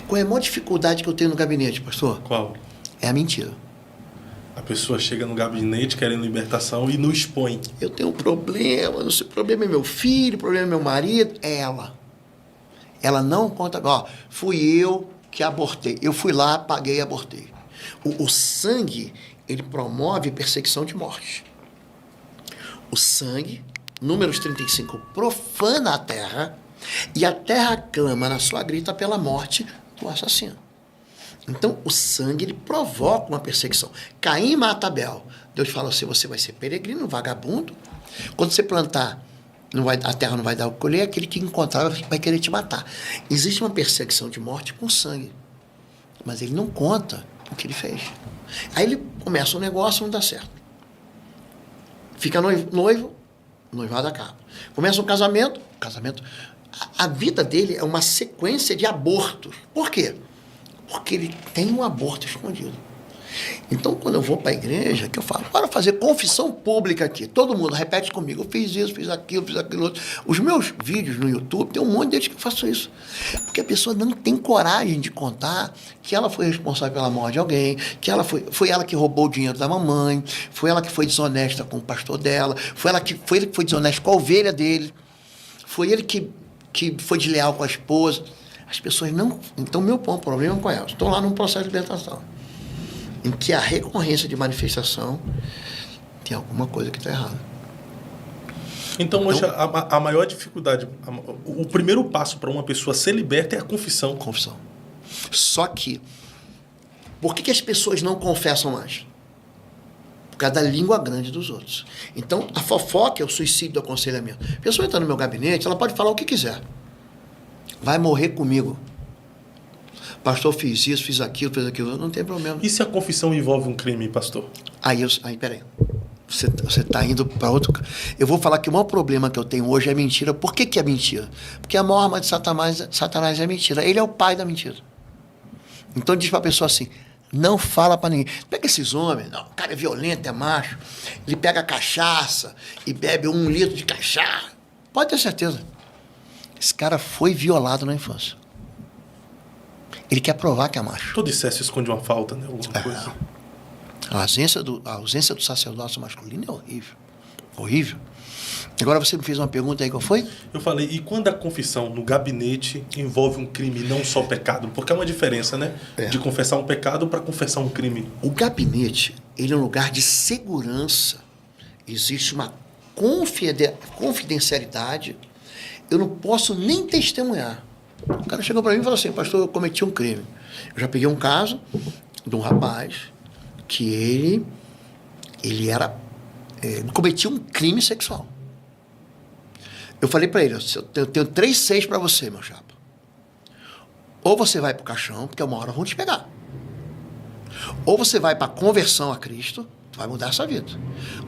Qual é a maior dificuldade que eu tenho no gabinete, pastor? Qual? É a mentira. A pessoa chega no gabinete querendo libertação e não expõe. Eu tenho um problema, não sei, o problema é meu filho, o problema é meu marido, é ela. Ela não conta, ó, fui eu que abortei. Eu fui lá, paguei e abortei. O sangue, ele promove perseguição de morte. O sangue, Números 35, profana a terra, e a terra clama na sua grita pela morte do assassino. Então, o sangue, ele provoca uma perseguição. Caim mata Abel. Deus fala assim, você vai ser peregrino, vagabundo. Quando você plantar, a terra não vai dar o que colher, aquele que encontrar vai querer te matar. Existe uma perseguição de morte com sangue. Mas ele não conta o que ele fez. Aí ele começa um negócio, não dá certo. Fica noivo, noivado acaba. Começa um casamento. A vida dele é uma sequência de abortos. Por quê? Porque ele tem um aborto escondido. Então, quando eu vou para a igreja, que eu falo, para fazer confissão pública aqui, todo mundo repete comigo, eu fiz isso, fiz aquilo outro. Os meus vídeos no YouTube, tem um monte deles que eu faço isso. Porque a pessoa não tem coragem de contar que ela foi responsável pela morte de alguém, que ela foi ela que roubou o dinheiro da mamãe, foi ela que foi desonesta com o pastor dela, foi ele que foi desonesto com a ovelha dele, foi ele que foi desleal com a esposa. As pessoas não... Então, meu problema com elas. Estou lá num processo de libertação, em que a recorrência de manifestação tem alguma coisa que está errada. Então, hoje, a maior dificuldade, o primeiro passo para uma pessoa ser liberta é a confissão. Confissão. Só que, por que as pessoas não confessam mais? Por causa da língua grande dos outros. Então, a fofoca é o suicídio do aconselhamento. A pessoa entra no meu gabinete, ela pode falar o que quiser. Vai morrer comigo. Pastor, fiz isso, fiz aquilo, não tem problema. E se a confissão envolve um crime, pastor? Aí peraí. Você está indo para outro... Eu vou falar que o maior problema que eu tenho hoje é mentira. Por que é mentira? Porque a maior arma de Satanás é mentira. Ele é o pai da mentira. Então diz para a pessoa assim, não fala para ninguém. Pega esses homens, não, o cara é violento, é macho. Ele pega cachaça e bebe 1 litro de cachaça. Pode ter certeza. Esse cara foi violado na infância. Ele quer provar que é macho. Todo excesso esconde uma falta, né? Alguma coisa. A ausência do sacerdócio masculino é horrível. Horrível. Agora você me fez uma pergunta aí, qual foi? Eu falei, e quando a confissão no gabinete envolve um crime, não só pecado? Porque é uma diferença, né? De confessar um pecado para confessar um crime. O gabinete, ele é um lugar de segurança. Existe uma confidencialidade. Eu não posso nem testemunhar. O cara chegou para mim e falou assim, pastor, eu cometi um crime. Eu já peguei um caso de um rapaz que ele cometia um crime sexual. Eu falei para ele, eu tenho 3 6 para você, meu chapa. Ou você vai para o caixão, porque uma hora vão te pegar. Ou você vai para a conversão a Cristo, tu vai mudar a sua vida.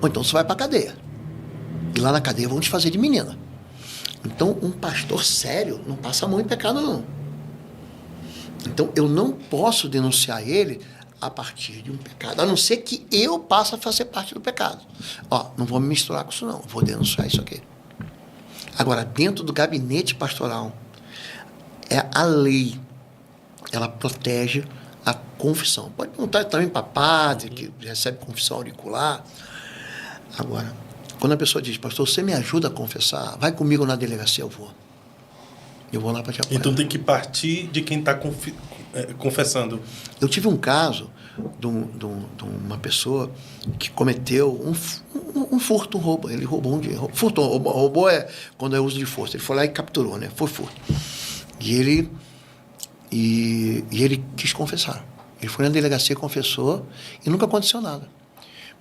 Ou então você vai para a cadeia. E lá na cadeia vão te fazer de menina. Então, um pastor sério não passa a mão em pecado, não. Então, eu não posso denunciar ele a partir de um pecado, a não ser que eu passe a fazer parte do pecado. Ó, não vou me misturar com isso, não. Vou denunciar isso aqui. Agora, dentro do gabinete pastoral, a lei, ela protege a confissão. Pode perguntar também para padre, que recebe confissão auricular. Agora, quando a pessoa diz, pastor, você me ajuda a confessar? Vai comigo na delegacia, eu vou. Eu vou lá para te apoiar. Então tem que partir de quem está confessando. Eu tive um caso de uma pessoa que cometeu um furto, um roubo. Ele roubou um dinheiro. Roubou é quando é uso de força. Ele foi lá e capturou, né? Foi furto. E ele quis confessar. Ele foi na delegacia, confessou e nunca aconteceu nada.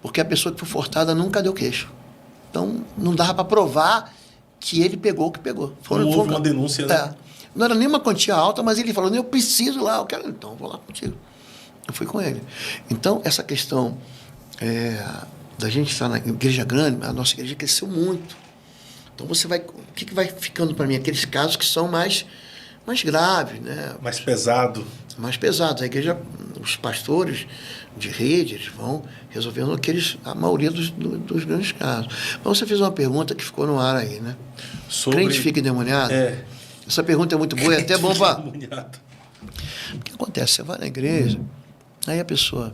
Porque a pessoa que foi furtada nunca deu queixo. Então, não dava para provar que ele pegou o que pegou. Houve uma denúncia, né? Não era nem uma quantia alta, mas ele falou, eu preciso lá, eu quero, então, vou lá contigo. Eu fui com ele. Então, essa questão da gente estar na igreja grande, a nossa igreja cresceu muito. Então, você vai... O que vai ficando para mim? Aqueles casos que são mais graves, né? Mais pesado. Mais pesados. A igreja, os pastores de rede, eles vão resolvendo a maioria dos grandes casos. Mas você fez uma pergunta que ficou no ar aí, né? Crente fica endemoniado? Essa pergunta é muito boa e até bom para... acontece? Você vai na igreja, aí a pessoa,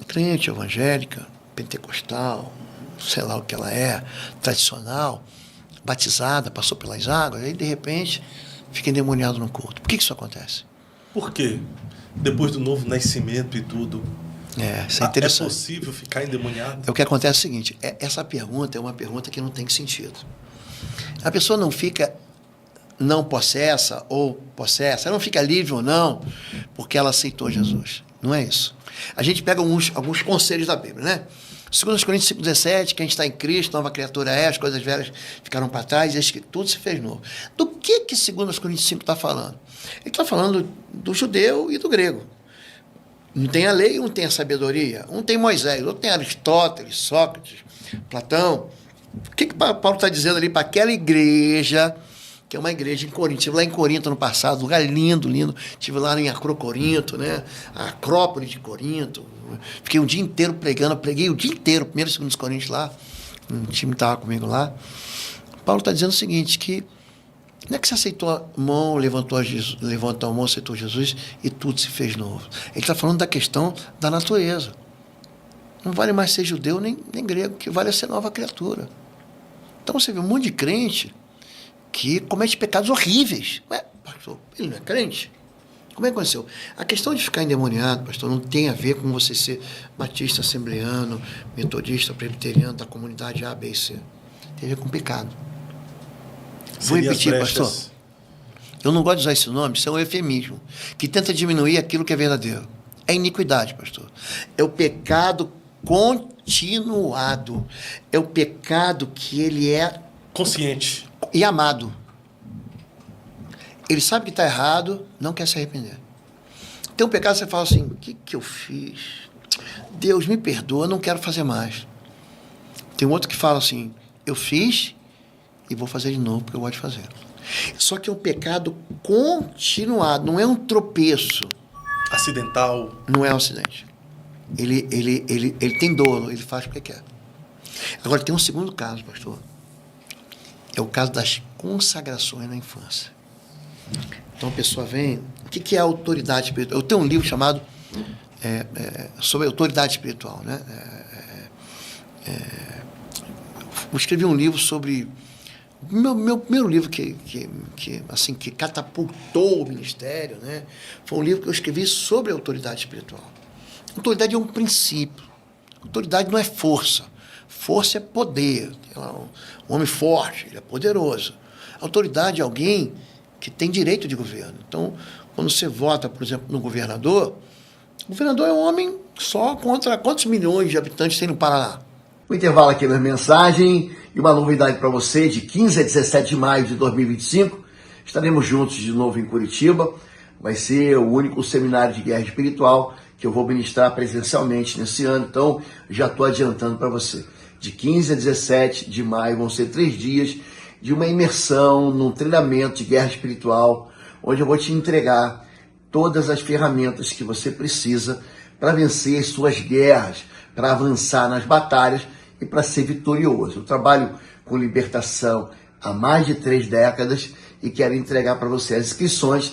crente, evangélica, pentecostal, sei lá o que ela é, tradicional, batizada, passou pelas águas, aí de repente fica endemoniado no culto. Por que isso acontece? Por quê? Depois do novo nascimento e tudo, Isso é interessante. É possível ficar endemoniado? O que acontece é o seguinte, essa pergunta é uma pergunta que não tem sentido. A pessoa não fica não possessa ou possessa, ela não fica livre ou não porque ela aceitou Jesus. Não é isso. A gente pega alguns conselhos da Bíblia, né? 2 Coríntios 5,17, quem está em Cristo, nova criatura é, as coisas velhas ficaram para trás, e que tudo se fez novo. Do que 2 Coríntios 5 está falando? Ele está falando do judeu e do grego. Um tem a lei, um tem a sabedoria, um tem Moisés, outro tem Aristóteles, Sócrates, Platão. O que Paulo está dizendo ali para aquela igreja, que é uma igreja em Corinto? Estive lá em Corinto no passado, lugar lindo, lindo. Estive lá em Acrocorinto, né? A Acrópole de Corinto. Fiquei um dia inteiro pregando, preguei o dia inteiro, 1º e 2 Coríntios lá. Um time estava comigo lá. Paulo está dizendo o seguinte, que não é que você aceitou a mão, levantou a mão, aceitou Jesus e tudo se fez novo. Ele está falando da questão da natureza. Não vale mais ser judeu nem grego, que vale ser nova criatura. Então você vê um monte de crente que comete pecados horríveis. Ué, pastor, ele não é crente? Como é que aconteceu? A questão de ficar endemoniado, pastor, não tem a ver com você ser batista, assembleano, metodista, presbiteriano, da comunidade A, B e C. Tem a ver com pecado. Vou repetir, pastor. Eu não gosto de usar esse nome, isso é um eufemismo, que tenta diminuir aquilo que é verdadeiro. É iniquidade, pastor. É o pecado continuado. É o pecado que ele é consciente e amado. Ele sabe que está errado, não quer se arrepender. Tem um pecado que você fala assim, o que eu fiz? Deus me perdoa, não quero fazer mais. Tem um outro que fala assim, eu fiz e vou fazer de novo, porque eu gosto de fazer. Só que é um pecado continuado, não é um tropeço. Acidental. Não é um acidente. Ele tem dolo, ele faz porque quer. Agora, tem um segundo caso, pastor. É o caso das consagrações na infância. Então, a pessoa vem... O que é a autoridade espiritual? Eu tenho um livro chamado sobre autoridade espiritual, né? Eu escrevi um livro sobre... Meu primeiro livro que catapultou o ministério, né? Foi um livro que eu escrevi sobre a autoridade espiritual. Autoridade é um princípio. Autoridade não é força. Força é poder. Um homem forte, ele é poderoso. Autoridade é alguém que tem direito de governo. Então, quando você vota, por exemplo, no governador, o governador é um homem só contra quantos milhões de habitantes tem no Paraná? O intervalo aqui na mensagem e uma novidade para você, de 15 a 17 de maio de 2025, estaremos juntos de novo em Curitiba. Vai ser o único seminário de guerra espiritual que eu vou ministrar presencialmente nesse ano, então já estou adiantando para você. De 15 a 17 de maio vão ser 3 dias de uma imersão num treinamento de guerra espiritual, onde eu vou te entregar todas as ferramentas que você precisa para vencer as suas guerras, para avançar nas batalhas e para ser vitorioso. Eu trabalho com libertação há mais de 3 décadas e quero entregar para você. As inscrições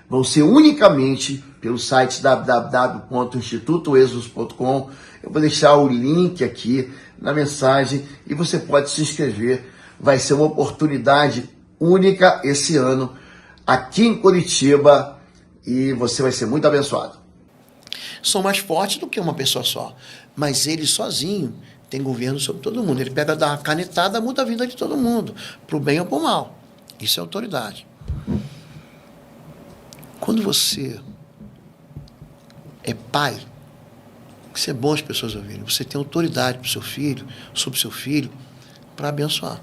vão ser unicamente pelo site www.institutoexos.com. Eu vou deixar o link aqui na mensagem e você pode se inscrever. Vai ser uma oportunidade única esse ano aqui em Curitiba e você vai ser muito abençoado. São mais fortes do que uma pessoa só, mas ele sozinho tem governo sobre todo mundo. Ele pega, dá uma canetada, muda a vida de todo mundo, para o bem ou para o mal. Isso é autoridade. Quando você é pai, isso é bom as pessoas ouvirem, você tem autoridade para o seu filho, sobre o seu filho, para abençoar.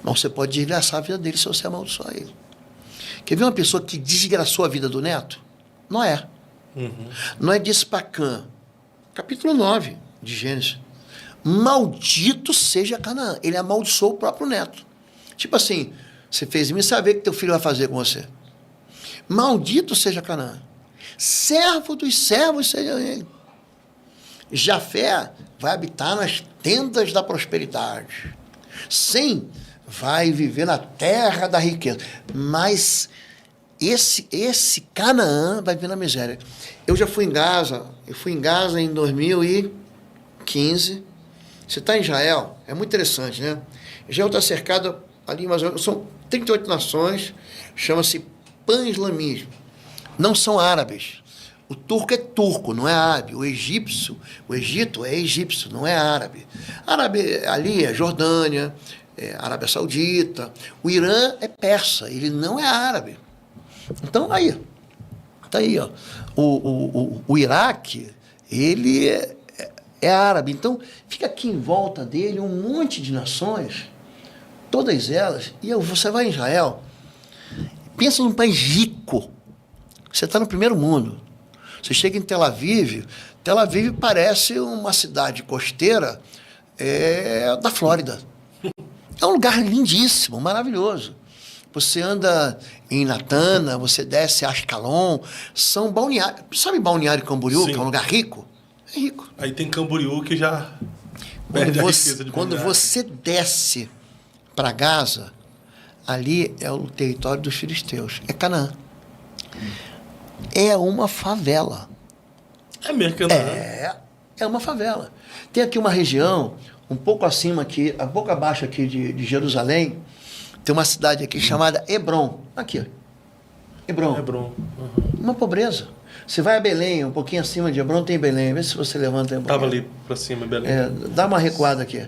Mas você pode desgraçar a vida dele se você amaldiçoar ele. Quer ver uma pessoa que desgraçou a vida do neto? Noé. Noé disse para Cã, capítulo 9 de Gênesis, maldito seja Canaã. Ele amaldiçoou o próprio neto. Tipo assim, você fez em mim, saber o que teu filho vai fazer com você. Maldito seja Canaã. Servo dos servos seja ele. Jafé vai habitar nas tendas da prosperidade. Sim, vai viver na terra da riqueza. Mas esse Canaã vai vir na miséria. Eu já fui em Gaza, em 2015. Você está em Israel, é muito interessante, né? Israel está cercado ali, mas são 38 nações, chama-se pan-islamismo. Não são árabes. O turco é turco, não é árabe. O Egito é egípcio, não é árabe. Árabe ali é Jordânia, é Arábia Saudita. O Irã é persa, ele não é árabe. Então, tá aí, ó. O Iraque, ele é árabe. Então, fica aqui em volta dele um monte de nações, todas elas, e você vai em Israel, pensa num país rico. Você está no primeiro mundo. Você chega em Tel Aviv parece uma cidade costeira da Flórida. É um lugar lindíssimo, maravilhoso. Você anda em Natana, você desce a Ashkelon, são balneários. Sabe Balneário Camboriú, Sim. que é um lugar rico? É rico. Aí tem Camboriú que já perde a riqueza de Quando Balneário. você desce para Gaza, ali é o território dos filisteus, é Canaã. É uma favela. É mesmo, Canaã. É uma favela. Tem aqui uma região, um pouco acima aqui, um pouco abaixo aqui de Jerusalém, tem uma cidade aqui chamada Hebron. Aqui, ó. Hebron. Hebron. Uma pobreza. Você vai a Belém, um pouquinho acima de Hebron tem Belém. Vê se você levanta Hebron. Tava ali pra cima, Belém. Dá uma recuada aqui.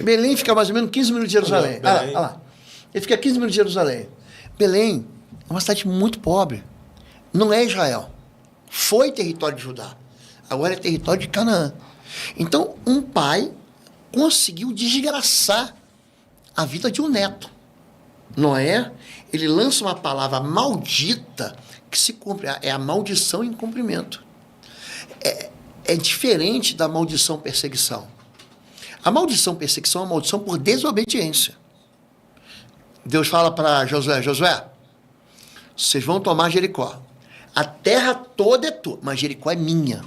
Belém fica mais ou menos 15 minutos de Jerusalém. Olha lá. Ele fica 15 minutos de Jerusalém. Belém é uma cidade muito pobre. Não é Israel. Foi território de Judá. Agora é território de Canaã. Então, um pai conseguiu desgraçar a vida de um neto. Noé, ele lança uma palavra maldita que se cumpre. É a maldição em cumprimento. É diferente da maldição perseguição. A maldição perseguição é uma maldição por desobediência. Deus fala para Josué, vocês vão tomar Jericó. A terra toda é tua, mas Jericó é minha.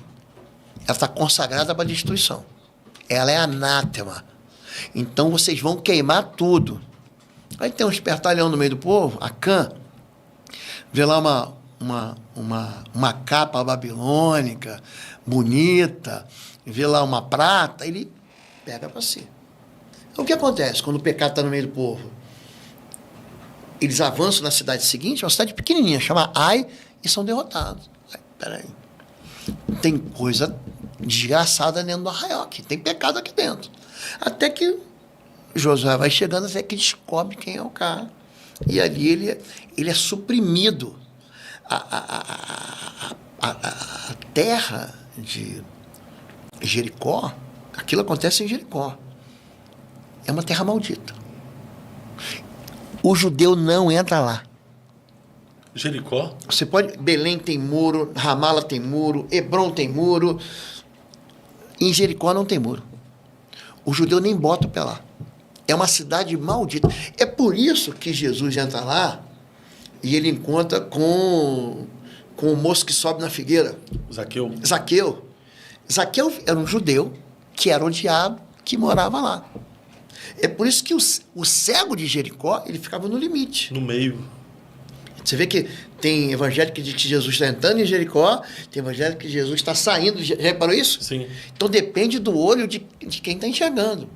Ela está consagrada para destruição. Ela é anátema. Então vocês vão queimar tudo. Aí tem um espertalhão no meio do povo, Acã, vê lá uma capa babilônica, bonita, vê lá uma prata, ele pega para si. Então, o que acontece quando o pecado está no meio do povo? Eles avançam na cidade seguinte, uma cidade pequenininha, chama Ai, e são derrotados. Peraí. Tem coisa desgraçada dentro do arraial aqui, tem pecado aqui dentro. Até que Josué vai chegando até que descobre quem é o cara. E ali ele é suprimido. A terra de Jericó, aquilo acontece em Jericó. É uma terra maldita. O judeu não entra lá. Jericó? Você pode... Belém tem muro, Ramala tem muro, Hebron tem muro. Em Jericó não tem muro. O judeu nem bota o pé lá. É uma cidade maldita. É por isso que Jesus entra lá e ele encontra com o moço que sobe na figueira. Zaqueu era um judeu que era odiado, que morava lá. É por isso que o cego de Jericó, ele ficava no limite. No meio. Você vê que tem evangelho que diz que Jesus está entrando em Jericó, tem evangelho que Jesus está saindo. Já reparou isso? Sim. Então depende do olho de quem está enxergando.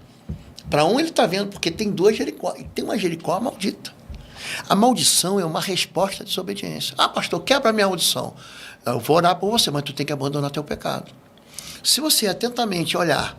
Para um ele está vendo, porque tem duas Jericó. E tem uma Jericó maldita. A maldição é uma resposta à desobediência. Ah, pastor, quebra a minha maldição. Eu vou orar por você, mas tu tem que abandonar teu pecado. Se você atentamente olhar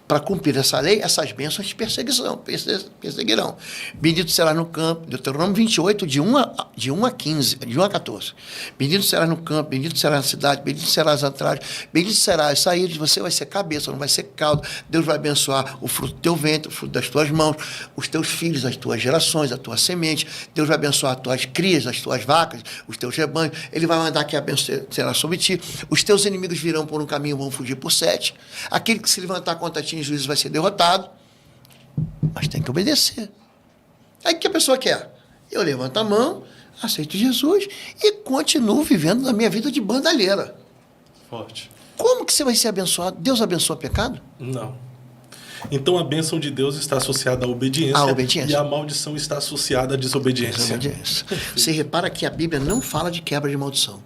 para cumprir essa lei, essas bênçãos te perseguirão. Bendito será no campo, Deuteronômio 28, de 1 a 15, de 1 a 14. Bendito será no campo, bendito será na cidade, bendito será as entradas, bendito será as saídas, você vai ser cabeça, não vai ser cauda. Deus vai abençoar o fruto do teu ventre, o fruto das tuas mãos, os teus filhos, as tuas gerações, a tua semente. Deus vai abençoar as tuas crias, as tuas vacas, os teus rebanhos. Ele vai mandar que a bênção será sobre ti. Os teus inimigos virão por um caminho, vão fugir por 7. Aquele que se levantar contra ti em juízo vai ser derrotado, mas tem que obedecer. Aí o que a pessoa quer? Eu levanto a mão, aceito Jesus e continuo vivendo na minha vida de bandalheira. Forte. Como que você vai ser abençoado? Deus abençoa pecado? Não. Então a bênção de Deus está associada à obediência, À obediência. e a maldição está associada à desobediência. Desobediência. Você repara que a Bíblia não fala de quebra de maldição.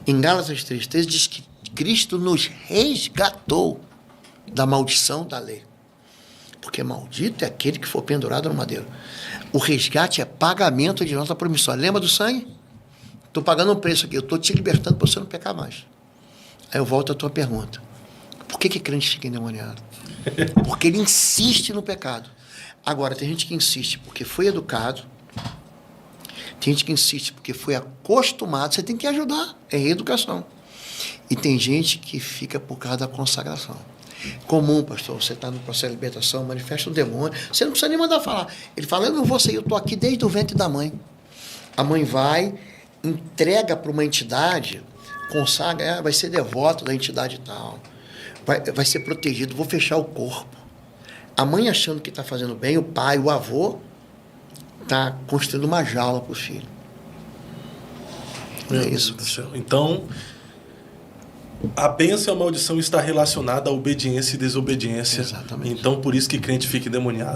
Em Gálatas 3,13 diz que Cristo nos resgatou da maldição da lei. Porque maldito é aquele que for pendurado no madeiro. O resgate é pagamento de nossa promissão. Lembra do sangue? Estou pagando um preço aqui, eu estou te libertando para você não pecar mais. Aí eu volto à tua pergunta. Por que crente fica endemoniado? Porque ele insiste no pecado. Agora, tem gente que insiste porque foi educado, tem gente que insiste porque foi acostumado, você tem que ajudar, é reeducação. E tem gente que fica por causa da consagração. Comum, pastor, você está no processo de libertação, manifesta o demônio, você não precisa nem mandar falar. Ele fala, eu não vou sair, eu estou aqui desde o ventre da mãe. A mãe vai, entrega para uma entidade, consagra, vai ser devoto da entidade tal, vai ser protegido, vou fechar o corpo. A mãe achando que está fazendo bem, o pai, o avô, está construindo uma jaula para o filho. É isso. Então, a bênção e a maldição está relacionada à obediência e desobediência. Exatamente. Então, por isso que crente fica endemoniado.